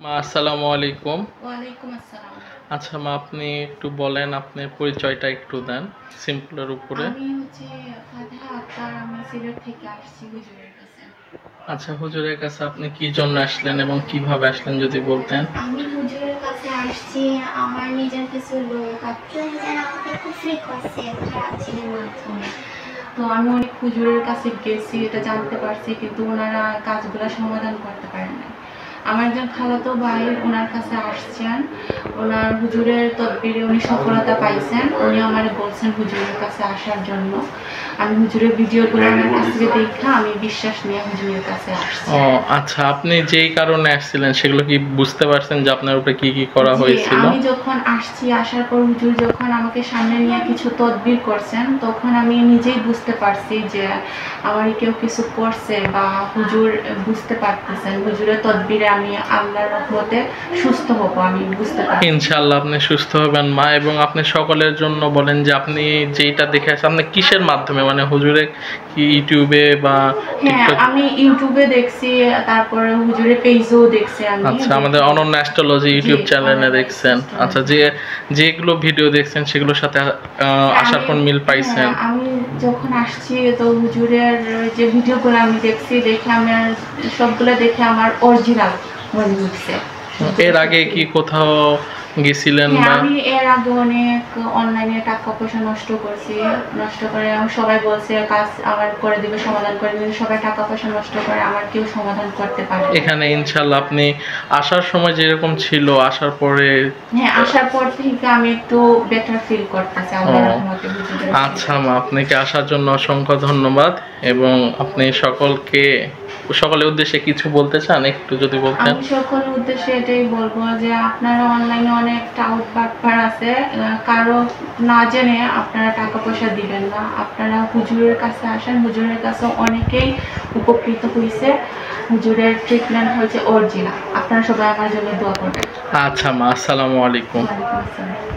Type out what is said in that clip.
মা আসসালামু আলাইকুম। ওয়ালাইকুম আসসালাম। আচ্ছা মা, আপনি একটু বলেন, আপনার পরিচয়টা একটু দেন সিম্পলের উপরে। আমি হচ্ছে ফাতিহা আক্তার, আমি সিলেট থেকে আসছি হুজুরের কাছে। আচ্ছা, হুজুরের কাছে আপনি কি জন্য আসলেন এবং কিভাবে আসলেন যদি বলতেন। আমি হুজুরের কাছে আসছি আমার নিজের কিছু লোক আত্মীয়স্বজন আমাকে কুফরি করছে একটা ছেলের মাধ্যমে। তো আমি অনেক হুজুরের কাছে গেছি, এটা জানতে পারছি, কিন্তু ওনারা কাজগুলো সমাধান করতে পারেন না। আমার একজন খালাতো ভাই ওনার কাছে আসছেন, ওনার হুজুরের তদবিরে উনি সফলতা পাইছেন। উনি আমার বলছেন হুজুরের কাছে আসার জন্য। আমি হুজুরের ভিডিওগুলো আমার কাছ থেকে দেখে আমি বিশ্বাস নিয়ে হুজুরের কাছে আসছি। ও আচ্ছা, আপনি যেই কারণে আসছিলেন সেগুলো কি বুঝতে পারছেন যে আপনার উপরে কি কি করা জি, হয়েছিল? আমি যখন আসছি, আসার পর হুজুর যখন আমাকে সামনে নিয়ে কিছু তদবির করছেন, তখন আমি নিজেই বুঝতে পারছি যে আমার কেউ কিছু করছে, বা হুজুর বুঝতে পারতেছেন হুজুরের তদবিরে আমি আল্লাহর রহমতে সুস্থ হব, আমি বুঝতে পারছি। ইনশাআল্লাহ আপনি সুস্থ হবেন মা। এবং আপনি সকলের জন্য বলেন যে আপনি যেইটা দেখে আসছেন, আপনি কিসের মাধ্যমে, মানে হুজুরে কি ইউটিউবে বা হ্যাঁ, টিকটক? আমি ইউটিউবে দেখছি, তারপরে হুজুরের পেজেও দেখছি আমি। আচ্ছা, আমাদের অনন্য অ্যাস্ট্রোলজি ইউটিউব চ্যানেলে দেখছেন। আচ্ছা, যেগুলো ভিডিও দেখছেন সেগুলোর সাথে আসার পর মিল পাইছেন? হ্যাঁ, আমি যখন আসছি তো হুজুরের যে ভিডিওগুলো আমি দেখছি, দেখে আমার সবগুলো দেখে আমার অরিজিনাল মনে হচ্ছে। এর আগে কি কোথাও গেছিলেন হ্যাঁ, বা? আমি এর আগে অনেক অনলাইনে টাকা পয়সা নষ্ট করছি। নষ্ট করে সবাই বলছে কাজ আমার করে দিবে, সমাধান করে দিবে। সবাই টাকা পয়সা নষ্ট করে, আমার কেউ সমাধান করতে পারে না। এখানে ইনশাল্লাহ আপনি আসার সময় যেরকম ছিল, আসার পরে? হ্যাঁ, আসার পর থেকে আমি একটু বেটার ফিল করতেছি আল্লাহর রহমতে হুজুরের। আচ্ছা মা, আপনাকে আসার জন্য অসংখ্য ধন্যবাদ। এবং আপনি সকলের উদ্দেশ্যে কিছু বলতে চান, একটু যদি বলতেন। আমি সকলের উদ্দেশ্যে এটাই বলবো যে আপনারা অনলাইনে অনেক টাউট বাটপার আছে, কারো না জেনে আপনারা টাকা পয়সা দিবেন না। আপনারা হুজুরের কাছে আসেন, হুজুরের কাছে অনেকেই উপকৃত হয়েছে। হুজুরের ট্রিটমেন্ট হয়েছে অরিজিনাল। আপনারা সবাই আমার জন্য দোয়া করবেন। আচ্ছা মা, আসসালামু আলাইকুম। ওয়ালাইকুম আসসালাম।